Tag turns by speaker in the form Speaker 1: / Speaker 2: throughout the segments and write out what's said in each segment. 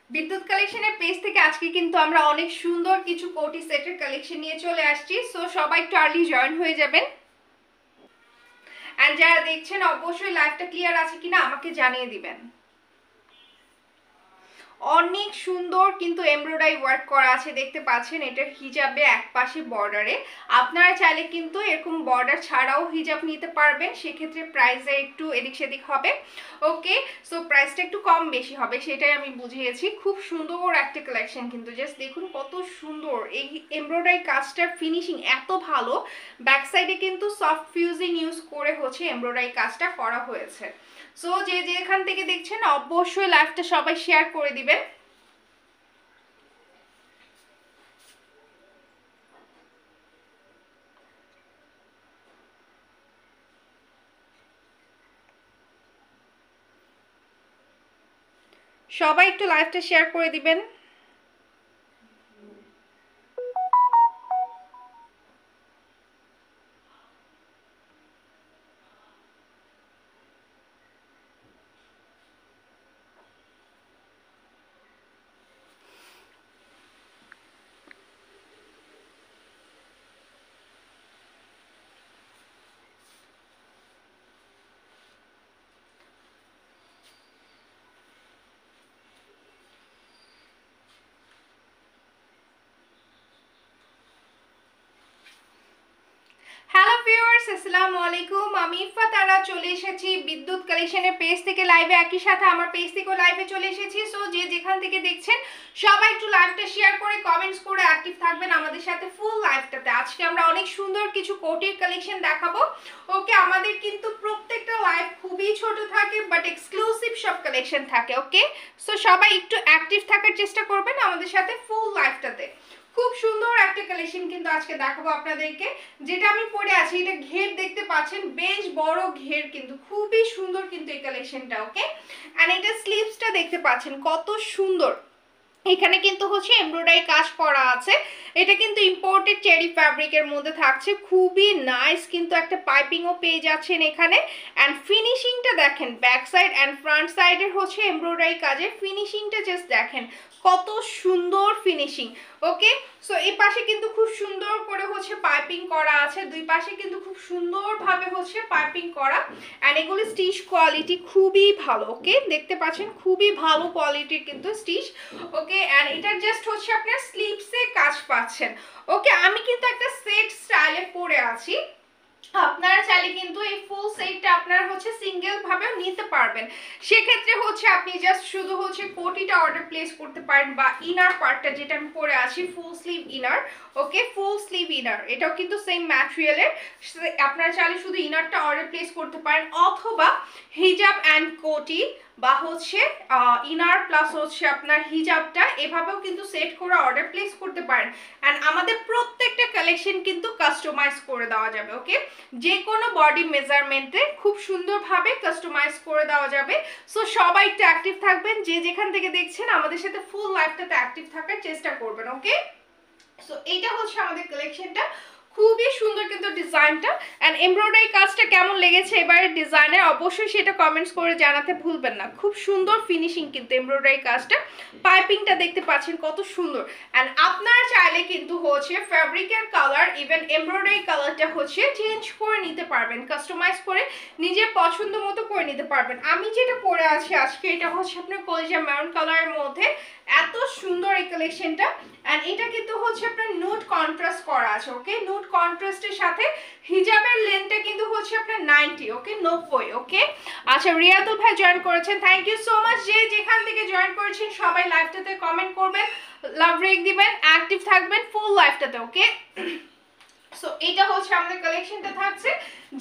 Speaker 1: বিদ্যুৎ কালেকশনের পেজ থেকে আজকে কিন্তু আমরা অনেক সুন্দর কিছু কোটি সেটের কালেকশন নিয়ে চলে আসছি। সো সবাই একটু আর্লি জয়েন হয়ে যাবেন। এন্ড যারা দেখছেন অবশ্যই লাইভটা ক্লিয়ার আছে কিনা আমাকে জানিয়ে দিবেন। অনেক সুন্দর কিন্তু এমব্রয়ডারি ওয়ার্ক করা আছে, দেখতে পাচ্ছেন। এটা হিজাবে একপাশে বর্ডারে, আপনারা চাইলে কিন্তু এরকম বর্ডার ছাড়াও হিজাব নিতে পারবেন, সেক্ষেত্রে প্রাইসে একটু এদিক সেদিক হবে। ওকে, সো প্রাইসটা একটু কম বেশি হবে, সেটাই আমি বুঝিয়েছি। খুব সুন্দর একটা কালেকশন কিন্তু, জাস্ট দেখুন কত সুন্দর এই এমব্রয়ডারি কাজটার ফিনিশিং এত ভালো। ব্যাক সাইডে কিন্তু সফট ফিউজিং ইউজ করে হচ্ছে এমব্রয়ডারি কাজটা করা হয়েছে। সো যে যেখান থেকে দেখছেন অবশ্যই লাইভটা সবাই শেয়ার করে দিবেন। সবাই একটু লাইভটা শেয়ার করে দিবেন। হ্যালো ভিউয়ার্স, আসসালামু আলাইকুম। আমি ইফা তারা চলে এসেছি বিদ্যুৎ কালেকশনের পেজ থেকে লাইভে, একই সাথে আমার পেজ থেকেও লাইভে চলে এসেছি। সো যে যেখান থেকে দেখছেন সবাই একটু লাইভটা শেয়ার করে কমেন্টস করে অ্যাক্টিভ থাকবেন আমাদের সাথে ফুল লাইভটাতে। আজকে আমরা অনেক সুন্দর কিছু কোটির কালেকশন দেখাবো। ওকে, আমাদের কিন্তু প্রত্যেকটা লাইভ খুবই ছোট থাকে বাট এক্সক্লুসিভ সব কালেকশন থাকে। ওকে, সো সবাই একটু অ্যাক্টিভ থাকার চেষ্টা করবেন আমাদের সাথে ফুল লাইভটাতে। খুব সুন্দর একটা কালেকশন কিন্তু আজকে দেখাবো আপনাদেরকে। যেটা আমি পরে আছি, এটা ঘের দেখতে পাচ্ছেন, বেশ বড় ঘের, কিন্তু খুবই সুন্দর কিন্তু এই কালেকশনটা। ওকে, আর এটা স্লিভসটা দেখতে পাচ্ছেন কত সুন্দর, এখানে কিন্তু হচ্ছে এমব্রয়ডারি কাজ করা আছে। এটা কিন্তু ইম্পোর্টেড চেরি ফ্যাব্রিকের মধ্যে থাকছে, খুবই নাইস কিন্তু একটা পাইপিংও পেয়ে যাচ্ছেন এখানে। অ্যান্ড ফিনিশিংটা দেখেন, ব্যাক সাইড অ্যান্ড ফ্রন্ট সাইডের হচ্ছে এমব্রয়ডারি কাজের ফিনিশিংটা জাস্ট দেখেন কত সুন্দর ফিনিশিং। ওকে, সো এই পাশে কিন্তু খুব সুন্দর করে হচ্ছে পাইপিং করা আছে, দুই পাশে কিন্তু খুব সুন্দরভাবে হচ্ছে পাইপিং করা। অ্যান্ড এগুলো স্টিচ কোয়ালিটি খুবই ভালো। ওকে, দেখতে পাচ্ছেন খুবই ভালো কোয়ালিটির কিন্তু স্টিচ। ওকে, অ্যান্ড এটা জাস্ট হচ্ছে আপনার স্লিভসে কাজ পাচ্ছেন। ওকে, আমি কিন্তু একটা সেট স্টাইলে পরে আছি, আপনারা চাইলে কিন্তু এই ফুল সেটটা আপনারা হচ্ছে সিঙ্গেল ভাবেও নিতে পারবেন। সেক্ষেত্রে হচ্ছে আপনি জাস্ট শুধু হচ্ছে কোটিটা অর্ডার প্লেস করতে পারেন, বা ইনার পার্টটা যেটা আমি পরে আছি ফুল স্লিভ ইনার। ওকে, ফুল স্লিভ ইনার, এটাও কিন্তু সেম ম্যাটেরিয়ালের। আপনারা চাইলে শুধু ইনারটা অর্ডার প্লেস করতে পারেন, অথবা হিজাব অ্যান্ড কোটি বা হচ্ছে ইনার প্লাস হচ্ছে আপনার হিজাবটা এভাবেও কিন্তু সেট করে অর্ডার প্লেস করতে পারেন। অ্যান্ড আমাদের প্রত্যেকটা কালেকশন কিন্তু কাস্টমাইজ করে দেওয়া যাবে। ওকে, যে কোনো বডি মেজারমেন্টে খুব সুন্দরভাবে কাস্টমাইজ করে দেওয়া যাবে। সো সবাই একটু অ্যাক্টিভ থাকবেন, যে যেখান থেকে দেখছেন আমাদের সাথে ফুল লাইফটাতে অ্যাক্টিভ থাকার চেষ্টা করবেন। ওকে, সো এইটা হচ্ছে আমাদের কালেকশনটা, খুবই সুন্দর কিন্তু ডিজাইনটা। অ্যান্ড এমব্রয়ডারি কাজটা কেমন লেগেছে এবারে ডিজাইনের, অবশ্যই সেটা কমেন্টস করে জানাতে ভুলবেন না। খুব সুন্দর ফিনিশিং কিন্তু এমব্রয়ডারি কাজটা, পাইপিংটা দেখতে পাচ্ছেন কত সুন্দর। অ্যান্ড আপনারা চাইলে কিন্তু হচ্ছে ফ্যাব্রিকের কালার ইভেন এমব্রয়ডারি কালারটা হচ্ছে চেঞ্জ করে নিতে পারবেন, কাস্টমাইজ করে নিজের পছন্দ মতো করে নিতে পারবেন। আমি যেটা পরে আছি আজকে, এটা হচ্ছে আপনার কলিজা মেরুন কালারের মধ্যে, এত সুন্দর এই কালেকশনটা। অ্যান্ড এটা কিন্তু হচ্ছে আপনার নুড কন্ট্রাস্ট করা আছে। ওকে, নুড কন্ট্রাস্টের সাথে হিজাবের লেন্থটা কিন্তু হচ্ছে আপনার 90। ওকে, 90। ওকে, আচ্ছা, রিয়াদুল ভাই জয়েন করেছেন, থ্যাংক ইউ সো মাচ। যে যেখান থেকে জয়েন করেছেন সবাই লাইভটাতে কমেন্ট করবেন, লাভ রেক দিবেন, অ্যাক্টিভ থাকবেন ফুল লাইভটাতে। ওকে, সো এটা হচ্ছে আমাদের কালেকশনটা থাকছে।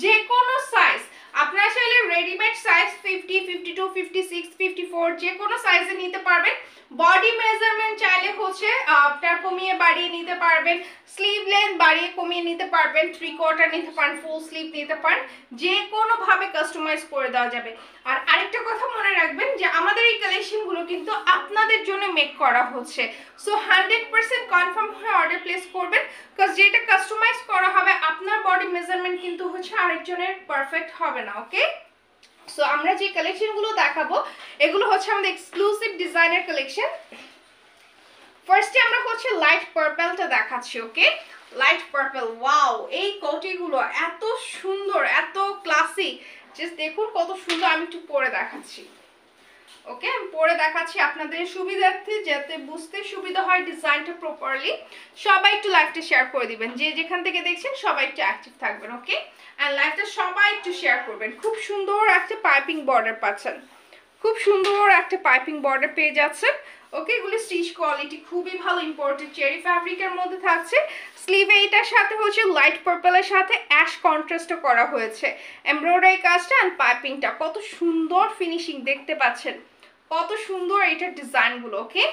Speaker 1: যে কোনো সাইজ আপনারা চাইলে রেডিমেড সাইজ 50, 52, 56, 54 যে কোনো সাইজে নিতে পারবেন। বডি মেজারমেন্ট চাইলে হচ্ছে আপনার কমিয়ে বাড়িয়ে নিতে পারবেন, স্লিভ লেন্থ বাড়িয়ে কমিয়ে নিতে পারবেন, 3/4 নিতে পারেন, ফুল স্লিভ নিতে পারেন, যে কোনো ভাবে কাস্টমাইজ করে দেওয়া যাবে। আর আরেকটা কথা মনে রাখবেন যে আমাদের এই কালেকশনগুলো কিন্তু আপনাদের জন্য মেক করা হচ্ছে। সো 100% কনফার্ম হয়ে অর্ডার প্লেস করবেন, কারণ যেটা কাস্টমাইজ করা হবে আপনার বডি মেজারমেন্ট কিন্তু হচ্ছে আরেকজনের পারফেক্ট হবে না। ওকে, সো আমরা যে কালেকশনগুলো দেখাবো এগুলো হচ্ছে আমাদের এক্সক্লুসিভ ডিজাইনের কালেকশন। ফার্স্টে আমরা হচ্ছে লাইট পার্পলটা দেখাচ্ছি। ওকে, লাইট পার্পল, ওয়াও, এই কোটিগুলো এত সুন্দর, এত ক্লাসি, জাস্ট দেখুন কত সুন্দর। আমি একটু পরে দেখাচ্ছি। ওকে, আমি পরে দেখাচ্ছি আপনাদের সুবিধার্থে, যাতে বুঝতে সুবিধা হয় ডিজাইনটা প্রপারলি। সবাই একটু লাইভটা শেয়ার করে দিবেন, যে যেখান থেকে দেখছেন সবাই একটু অ্যাক্টিভ থাকবেন। ওকে, অ্যান্ড লাইভটা সবাই একটু শেয়ার করবেন। খুব সুন্দর একটা পাইপিং বর্ডার পাচ্ছেন, খুব সুন্দর একটা পাইপিং বর্ডার পেয়ে যাচ্ছেন। ওকে, এগুলো স্টিচ কোয়ালিটি খুবই ভালো, ইম্পোর্টেড চেরি ফ্যাব্রিকের মধ্যে থাকছে। স্লিভে এটার সাথে হচ্ছে লাইট পার্পলের সাথে অ্যাশ কন্ট্রাস্টও করা হয়েছে। এমব্রয়ডারি কাজটা অ্যান্ড পাইপিংটা কত সুন্দর ফিনিশিং দেখতে পাচ্ছেন, কত সুন্দর এটার ডিজাইনগুলো। ওকে,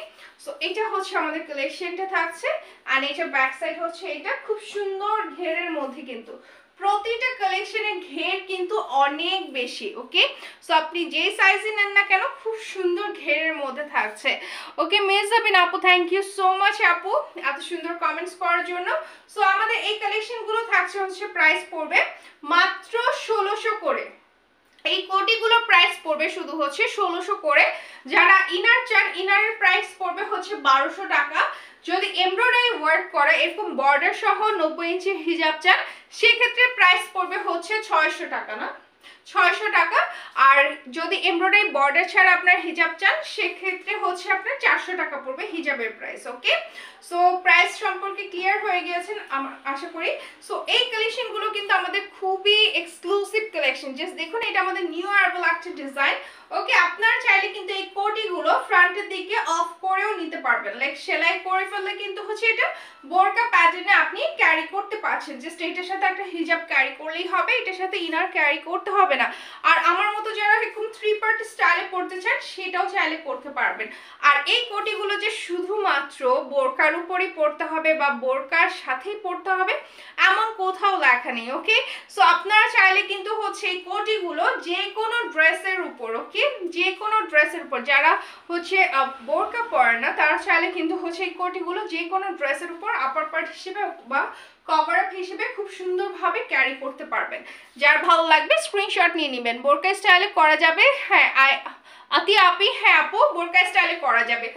Speaker 1: সো এটা হচ্ছে আমাদের কালেকশনটা থাকছে। আর এটা ব্যাক সাইড হচ্ছে এটা, খুব সুন্দর ঘেরের মধ্যে, কিন্তু প্রতিটা কালেকশনের ঘের কিন্তু অনেক বেশি। ওকে, সো আপনি যে সাইজে নেন না কেন খুব সুন্দর ঘেরের মধ্যে থাকছে। ওকে, মেজাবিন আপু, থ্যাংক ইউ সো মাচ আপু এত সুন্দর কমেন্টস করার জন্য। সো আমাদের এই কালেকশনগুলো থাকছে হচ্ছে, প্রাইস পড়বে মাত্র 1600 করে। এই কোটিগুলো প্রাইস পড়বে শুধু হচ্ছে 1600 করে। যারা ইনার চান, ইনারের প্রাইস পড়বে হচ্ছে 1200 টাকা। যদি এমব্রয়ডারি ওয়ার্ক করা এরকম বর্ডার সহ 90 ইঞ্চির হিজাব চান, সেক্ষেত্রে প্রাইস পড়বে হচ্ছে 600 টাকা, না 600 টাকা। আর যদি এমব্রয়ডারি বর্ডার ছাড়া আপনার হিজাব চান, সেক্ষেত্রে হচ্ছে আপনার 400 টাকা পড়বে হিজাবের প্রাইস। ওকে, সো প্রাইস সম্পর্কে ক্লিয়ার হয়ে গিয়েছেন আশা করি। সো এই কালেকশনগুলো কিন্তু আমাদের খুবই এক্সক্লুসিভ কালেকশন। জাস্ট দেখুন, এটা আমাদের নিউ অ্যারাইভাল একটা ডিজাইন। ওকে, আপনারা চাইলে কিন্তু এই কোটিগুলো ফ্রন্টের দিকে অফ করেও নিতে পারবেন, লাইক সেলাই করে ফেললে কিন্তু হচ্ছে এটা বোরকা প্যাটার্নে আপনি ক্যারি করতে পারছেন। জাস্ট এটার সাথে একটা হিজাব ক্যারি করলেই হবে, এটার সাথে ইনার ক্যারি করতে হবে না। আর আমার মতো যারা এরকম 3 পার্ট স্টাইলে পড়তে চান, সেটাও চাইলে করতে পারবেন। আর এই কোটিগুলো যে শুধুমাত্র বোরকার উপরই পড়তে হবে বা বোরকার সাথেই পড়তে হবে এমন কোথাও লেখা নেই। ওকে, সো আপনারা চাইলে কিন্তু হচ্ছে এই কোটিগুলো যে কোনো ড্রেসের উপর, ওকে, যে কোনো ড্রেসের উপর, যারা হচ্ছে বোরকা পরে না তারা চাইলে কিন্তু হচ্ছে এই কোটিগুলো যে কোনো ড্রেসের উপর আপার পার্ট হিসেবে বা কভার আপ হিসেবে খুব সুন্দরভাবে ক্যারি করতে পারবেন। যার ভালো লাগবে স্ক্রিনশট নিয়ে নেবেন। বোরকা স্টাইলে করা যাবে, হ্যাঁ আতি আপি, হ্যাঁ আপু, বোরকা স্টাইলে করা যাবে।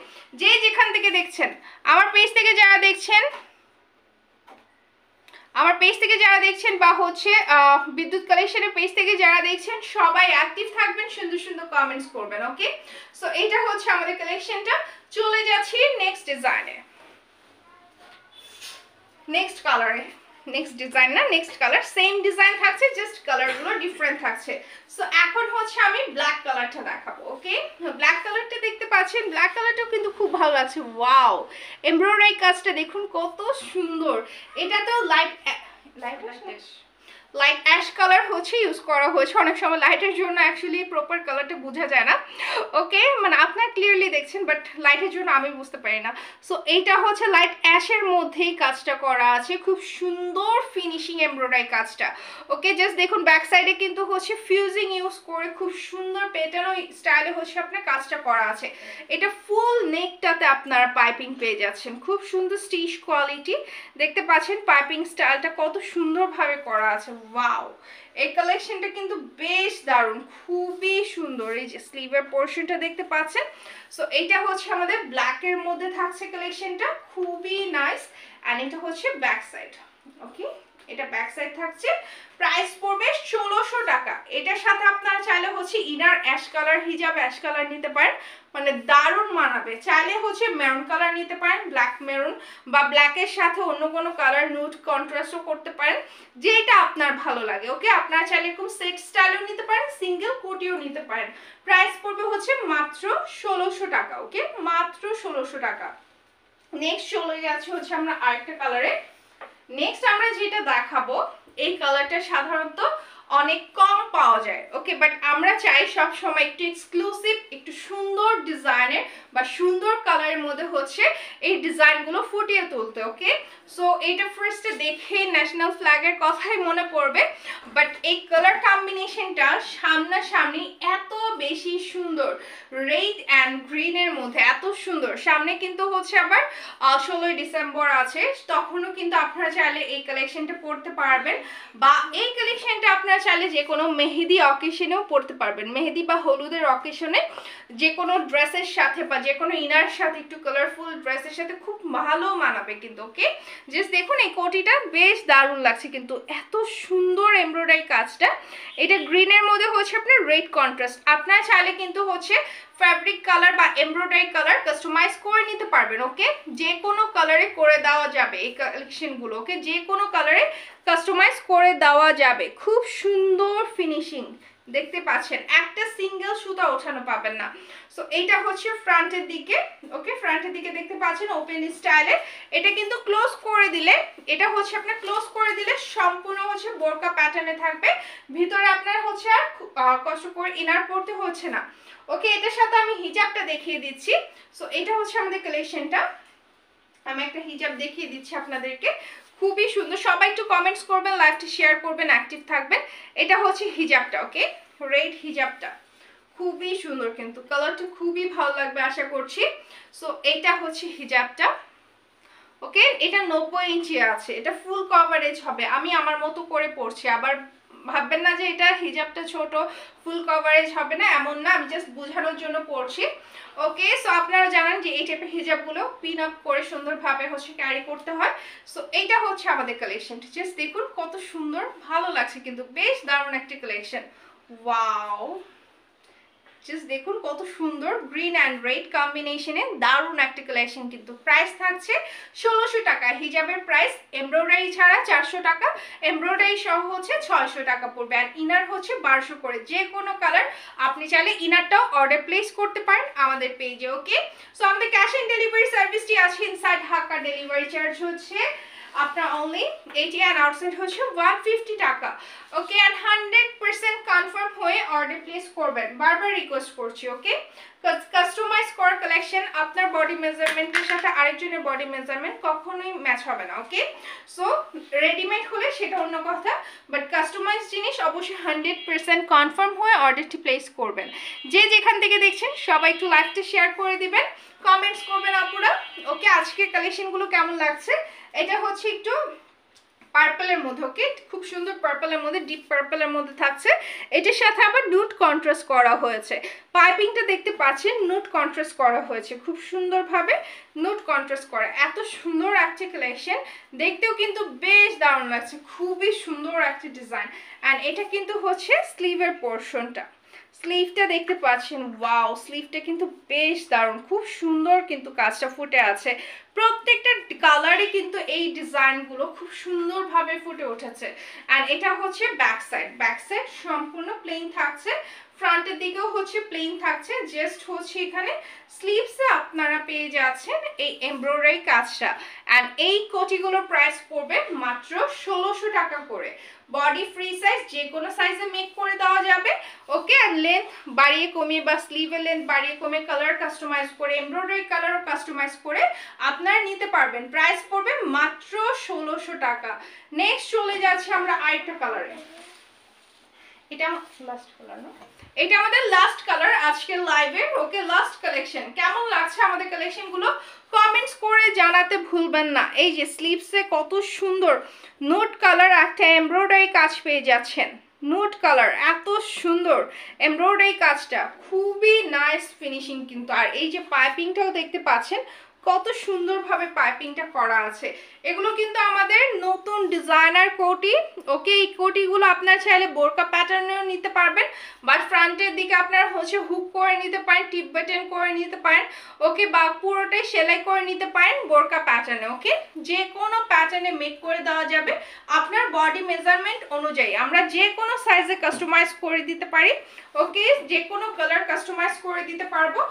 Speaker 1: যে যেখান থেকে দেখছেন, আমার পেজ থেকে যারা দেখছেন বা হচ্ছে বিদ্যুৎ কালেকশনের পেজ থেকে যারা দেখছেন, সবাই অ্যাক্টিভ থাকবেন, সুন্দর সুন্দর কমেন্টস করবেন। ওকে, সো এইটা হচ্ছে আমাদের কালেকশনটা। চলে যাচ্ছি নেক্সট ডিজাইনে, নেক্সট কালারে, নেক্সট ডিজাইন না নেক্সট কালার, সেম ডিজাইন থাকছে, জাস্ট কালারগুলো ডিফারেন্ট থাকছে। সো এখন হচ্ছে আমি ব্ল্যাক কালারটা দেখাবো। ওকে, ব্ল্যাক কালারটা দেখতে পাচ্ছেন, ব্ল্যাক কালারটাও কিন্তু খুব ভালো আছে। ওয়াও, এমব্রয়ডারি কাজটা দেখুন কত সুন্দর। এটা তো লাইট অ্যাশ কালার হচ্ছে ইউজ করা হয়েছে। অনেক সময় লাইটের জন্য অ্যাকচুয়ালি প্রপার কালারটা বোঝা যায় না। ওকে, মানে আপনারা ক্লিয়ারলি দেখছেন, বাট লাইটের জন্য আমি বুঝতে পারি না। সো এইটা হচ্ছে লাইট অ্যাশের মধ্যেই কাজটা করা আছে, খুব সুন্দর ফিনিশিং এমব্রয়ডারি কাজটা। ওকে, জাস্ট দেখুন ব্যাক সাইডে কিন্তু হচ্ছে ফিউজিং ইউজ করে খুব সুন্দর প্যাটার্ন স্টাইলে হচ্ছে আপনার কাজটা করা আছে। এটা ফুল নেকটাতে আপনারা পাইপিং পেয়ে যাচ্ছেন, খুব সুন্দর স্টিচ কোয়ালিটি দেখতে পাচ্ছেন। পাইপিং স্টাইলটা কত সুন্দরভাবে করা আছে। ওয়াও, এই কালেকশনটা কিন্তু বেশ দারুণ, খুবই সুন্দর। এই যে স্লিভের পোর্শনটা দেখতে পাচ্ছেন। সো এইটা হচ্ছে আমাদের ব্ল্যাকের মধ্যে থাকছে কালেকশনটা, খুবই নাইস। অ্যান্ড এটা হচ্ছে ব্যাক সাইড। ওকে, এটা ব্যাক সাইড থাকছে, প্রাইস পড়বে 1600 টাকা। এটার সাথে আপনারা চাইলে হচ্ছে ইনার অ্যাশ কালার হিজাব অ্যাশ কালার নিতে পারেন, মানে দারুণ মানাবে। চাইলে হচ্ছে মেরুন কালার নিতে পারেন, ব্ল্যাক মেরুন, বা ব্ল্যাকের সাথে অন্য কোনো কালার নুড কন্ট্রাস্টও করতে পারেন, যেটা আপনার ভালো লাগে। ওকে, আপনারা চাইলে এরকম সেট স্টাইলও নিতে পারেন, সিঙ্গেল কোটিও নিতে পারেন। প্রাইস পড়বে হচ্ছে মাত্র 1600 টাকা। ওকে, মাত্র 1600 টাকা। নেক্সট চলে যাচ্ছে হচ্ছে আমরা আরেকটা কালারে। নেক্সট আমরা যেটা দেখাবো, এই কালারটা সাধারণত অনেক কম পাওয়া যায়। ওকে, বাট আমরা চাই সব সময় একটু এক্সক্লুসিভ, একটু সুন্দর ডিজাইনের বা সুন্দর কালারের মধ্যে হচ্ছে এই ডিজাইনগুলো ফুটিয়ে তুলতে। ওকে, সো এইটা ফার্স্টে দেখে ন্যাশনাল ফ্ল্যাগের কথাই মনে পড়বে, বাট এই কালার কম্বিনেশনটা সামনাসামনি এত বেশি সুন্দর, রেড অ্যান্ড গ্রিনের মধ্যে এত সুন্দর। সামনে কিন্তু হচ্ছে আবার 16ই ডিসেম্বর আছে, তখনও কিন্তু আপনারা চাইলে এই কালেকশনটা পরতে পারবেন, বা এই কালেকশনটা আপনারা চাইলে যে কোনো মেহেদি অকেশনেও পরতে পারবেন। মেহেদি বা হলুদের অকেশনে যে কোনো ড্রেসের সাথে বা যে কোনো ইনার সাথে, একটু কালারফুল ড্রেসের সাথে খুব ভালো মানাবে কিন্তু। ওকে, জাস্ট দেখুন এই কোটিটা বেশ দারুণ লাগছে কিন্তু, এত সুন্দর এমব্রয়ডারি কাজটা। এটা গ্রিনের মধ্যে হচ্ছে আপনার রেড কন্ট্রাস্ট। আপনারা চাইলে কিন্তু হচ্ছে ফ্যাব্রিক কালার বা এমব্রয়ডারি কালার কাস্টমাইজ করে নিতে পারবেন। ওকে, যে কোনো কালারে করে দেওয়া যাবে এই কালেকশনগুলো। ওকে, যে কোনো কালারে কাস্টমাইজ করে দেওয়া যাবে। খুব সুন্দর ফিনিশিং দেখতে পাচ্ছেন, একটা সিঙ্গেল সুতা ওঠানো পাবেন না। সো এইটা হচ্ছে ফ্রন্টের দিকে। ওকে, ফ্রন্টের দিকে দেখতে পাচ্ছেন ওপেন স্টাইলে। এটা কিন্তু ক্লোজ করে দিলে, এটা হচ্ছে আপনার ক্লোজ করে দিলে সম্পূর্ণ হচ্ছে বোরকা প্যাটার্নে থাকবে, ভিতরে আপনার হচ্ছে আর কষ্ট করে ইনার পরতে হচ্ছে না। ওকে, এটার সাথে আমি হিজাবটা দেখিয়ে দিচ্ছি। সো এটা হচ্ছে আমাদের কালেকশনটা। আমি একটা হিজাব দেখিয়ে দিচ্ছি আপনাদেরকে, খুবই সুন্দর। সবাই একটু কমেন্টস করবেন, লাইভটা শেয়ার করবেন, অ্যাক্টিভ থাকবেন। এটা হচ্ছে হিজাবটা। ওকে, রেড হিজাবটা খুবই সুন্দর কিন্তু, কালারটা খুবই ভালো লাগবে আশা করছি। সো এইটা হচ্ছে হিজাবটা। ওকে, এটা 90 ইঞ্চি আছে, এটা ফুল কভারেজ হবে। আমি আমার মতো করে পরছি, আবার ভাববেন না যে এটা হিজাবটা ছোট ফুল কভারেজ হবে না, এমন না, আমি জাস্ট বোঝানোর জন্য পরছি। ওকে, সো আপনারা জানেন যে এই টাইপের হিজাবগুলো পিন আপ করে সুন্দরভাবে হচ্ছে ক্যারি করতে হয়। সো এইটা হচ্ছে আমাদের কালেকশনটা, জাস্ট দেখুন কত সুন্দর, ভালো লাগছে কিন্তু, বেশ দারুণ একটা কালেকশন। ওয়াও, জাস্ট দেখুন কত সুন্দর, গ্রিন অ্যান্ড রেড কম্বিনেশনে দারুণ একটা কালেকশন কিন্তু। প্রাইস থাকছে 1600 টাকা। হিজাবের প্রাইস এমব্রয়ডারি ছাড়া 400 টাকা, এমব্রয়ডারি সহ হচ্ছে 600 টাকা পড়বে, আর ইনার হচ্ছে 1200 করে। যে কোনো কালার আপনি চাইলে ইনারটাও অর্ডার প্লেস করতে পারেন আমাদের পেজে। ওকে, সো আমাদের ক্যাশ অন ডেলিভারি সার্ভিসটি আছে ইনসাইড ঢাকা। ডেলিভারি চার্জ হচ্ছে আপনার অনলি 80 অ্যান্ড আউটসাইড হচ্ছে 150 টাকা। ওকে, অ্যান্ড 100% কনফার্ম হয়ে অর্ডার প্লেস করবেন, বারবার রিকোয়েস্ট করছি। ওকে, কাস্টমাইজ করা কালেকশন, আপনার বডি মেজারমেন্টের সাথে আরেকজনের বডি মেজারমেন্ট কখনোই ম্যাচ হবে না। ওকে, সো রেডিমেড হলে সেটা অন্য কথা, বাট কাস্টমাইজ জিনিস অবশ্যই 100% কনফার্ম হয়ে অর্ডারটি প্লেস করবেন। যে যেখান থেকে দেখছেন সবাই একটু লাইভটা শেয়ার করে দিবেন, কমেন্টস করবেন আপুরা। ওকে, আজকের কালেকশনগুলো কেমন লাগছে। এটা হচ্ছে একটু পার্পলের মধ্যে। ওকে, খুব সুন্দর পার্পলের মধ্যে, ডিপ পার্পলের মধ্যে থাকছে। এটার সাথে আবার নুট কন্ট্রাস্ট করা হয়েছে, পাইপিংটা দেখতে পাচ্ছেন নুট কন্ট্রাস্ট করা হয়েছে, খুব সুন্দরভাবে নুট কন্ট্রাস্ট করা। এত সুন্দর একটা কালেকশন, দেখতেও কিন্তু বেশ দারুণ লাগছে, খুবই সুন্দর একটা ডিজাইন। অ্যান্ড এটা কিন্তু হচ্ছে স্লিভের পোর্শনটা, স্লিভটা দেখতে পাচ্ছেন। ওয়াও, স্লিভটা কিন্তু বেশ দারুণ, খুব সুন্দর কিন্তু কাজটা ফুটে আছে। প্রত্যেকটা কালারে কিন্তু এই ডিজাইনগুলো খুব সুন্দরভাবে ফুটে উঠেছে। অ্যান্ড এটা হচ্ছে ব্যাক সাইড, ব্যাক সাইড সম্পূর্ণ প্লেন থাকছে, ফ্রন্টের দিকেও হচ্ছে প্লেন থাকছে, জাস্ট হচ্ছে এখানে স্লিভসে আপনারা পেয়ে যাচ্ছেন এই এমব্রয়ডারি কাজটা। অ্যান্ড এই কোটিগুলোর প্রাইস পড়বে মাত্র 1600 টাকা করে। বডি ফ্রি সাইজ, যে কোনো সাইজে মেক করে দেওয়া যাবে। ওকে, আর লেন্থ বাড়িয়ে কমিয়ে বা স্লিভের লেন্থ বাড়িয়ে কমিয়ে কালার কাস্টমাইজ করে, এমব্রয়ডারি কালারও কাস্টমাইজ করে আপনারা নিতে পারবেন। প্রাইস পড়বে মাত্র 1600 টাকা। নেক্সট চলে যাচ্ছে আমরা আরেকটা কালারে। এটা লাস্ট কালার না, এটা আমাদের লাস্ট কালার আজকের লাইভের। ওকে, লাস্ট কালেকশন। কেমন লাগছে আমাদের কালেকশনগুলো কমেন্টস করে জানাতে ভুলবেন না। এই যে স্লিভসে কত সুন্দর নোট কালার একটা এমব্রয়ডারি কাজ পেয়ে যাচ্ছেন, নোট কালার, এত সুন্দর এমব্রয়ডারি কাজটা, খুবই নাইস ফিনিশিং কিন্তু। আর এই যে পাইপিংটাও দেখতে পাচ্ছেন কত সুন্দরভাবে পাইপিংটা করা আছে। এগুলো কিন্তু আমাদের নতুন ডিজাইনার কোটি। ওকে, এই কোটিগুলো আপনার চাইলে বোরকা প্যাটার্নেও নিতে পারবেন, বাট ফ্রন্টের দিকে আপনার হচ্ছে হুক করে নিতে পারেন, টিপ বাটন করে নিতে পারেন। ওকে, বা পুরোটাই সেলাই করে নিতে পারেন বোরকা প্যাটার্নে। ওকে, যে কোনো প্যাটার্নে মেক করে দেওয়া যাবে আপনার বডি মেজারমেন্ট অনুযায়ী। আমরা যে কোনো সাইজে কাস্টমাইজ করে দিতে পারি। ওকে, যে কোনো কালার কাস্টমাইজ করে দিতে পারবো।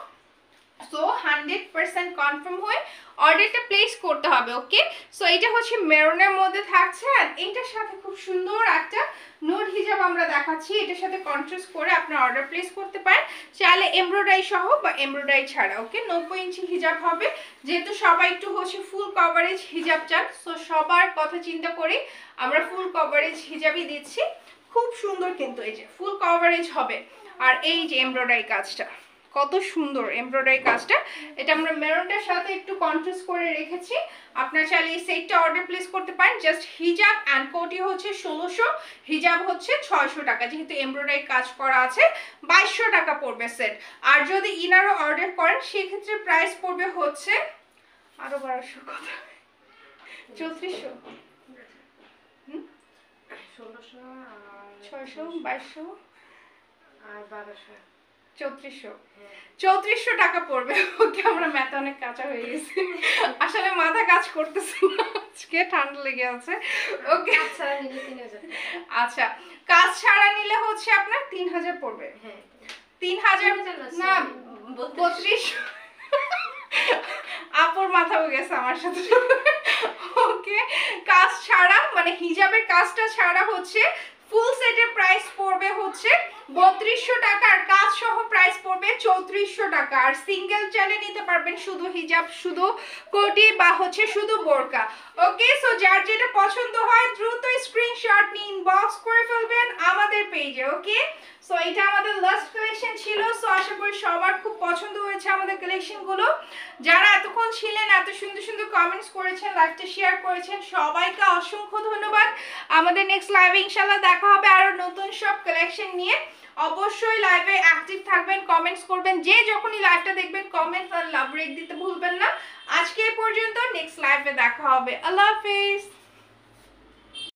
Speaker 1: সো 100% কনফার্ম হয়ে অর্ডারটা প্লেস করতে হবে। ওকে, সো এটা হচ্ছে মেরুনের মধ্যে থাকছে, আর এইটার সাথে খুব সুন্দর একটা নোট হিজাব আমরা দেখাচ্ছি, এটার সাথে কন্ট্রাস্ট করে আপনার অর্ডার প্লেস করতে পারেন, চাইলে এমব্রয়ডারি সহ বা এমব্রয়ডারি ছাড়া। ওকে, 90 ইঞ্চি হিজাব হবে, যেহেতু সবাই একটু হচ্ছে ফুল কভারেজ হিজাব চান, সো সবার কথা চিন্তা করে আমরা ফুল কভারেজ হিজাবই দিচ্ছি। খুব সুন্দর কিন্তু এই যে ফুল কভারেজ হবে। আর এই যে এমব্রয়ডারি কাজটা, কত সুন্দর এমব্রয়ডারি কাজটা, এটা আমরা মেরুনটার সাথে একটু কন্ট্রাস্ট করে রেখেছি। আপনারা চাইলে এই সেটটা অর্ডার প্লেস করতে পারেন। জাস্ট হিজাব অ্যান্ড কোটি হচ্ছে 1600, হিজাব হচ্ছে 600 টাকা, যেহেতু এমব্রয়ডারি কাজ করা আছে 2200 টাকা পড়বে সেট। আর যদি ইনারও অর্ডার করেন সেক্ষেত্রে প্রাইস পড়বে হচ্ছে আরো 1200, কত 3400,
Speaker 2: 1600
Speaker 1: 600, 2200
Speaker 2: আর 1200,
Speaker 1: 3400 টাকা পড়বে। ওকে, আমরা ম্যাথ অনেক কাঁচা হয়ে গেছে, আসলে মাথা কাজ করতেছে না, আজকে ঠান্ডা লেগে আছে। ওকে,
Speaker 2: আচ্ছা নিলে 3000।
Speaker 1: আচ্ছা, কাজ ছাড়া নিলে হচ্ছে আপনার 3000 পড়বে।
Speaker 2: হ্যাঁ
Speaker 1: 3000 না 3200, আপুর মাথা হয়ে গেছে আমার সাথে। ওকে, কাজ ছাড়া মানে হিজাবের কাজটা ছাড়া হচ্ছে ফুল সেটের প্রাইস পড়বে হচ্ছে 3200 টাকা, আর কাজ সহ প্রাইস পড়বে 3400 টাকা। আর সিঙ্গেল চাইলে নিতে পারবেন শুধু হিজাব, শুধু কোটি বা হচ্ছে শুধু বোরকা। ওকে, সো যার যেটা পছন্দ হয় দ্রুত স্ক্রিনশট নিয়ে ইনবক্স করে ফেলবেন আমাদের পেজে। ওকে, সো এটা আমাদের লাস্ট কালেকশন ছিল। সো আশা করি সবার খুব পছন্দ হয়েছে আমাদের কালেকশনগুলো। যারা এতক্ষণ ছিলেন, এত সুন্দর সুন্দর কমেন্টস করেছেন, লাইভটা শেয়ার করেছেন, সবাইকে অসংখ্য ধন্যবাদ। আমাদের নেক্সট লাইভে ইনশাআল্লাহ দেখা হবে আরো নতুন সব কালেকশন নিয়ে। অবশ্যই লাইভে অ্যাক্টিভ থাকবেন, কমেন্টস করবেন, যে যখনই লাইভটা দেখবেন কমেন্ট আর লাভ রেক দিতে ভুলবেন না। আজকে এই পর্যন্ত, নেক্সট লাইভে দেখা হবে। আল্লাহ হাফেজ।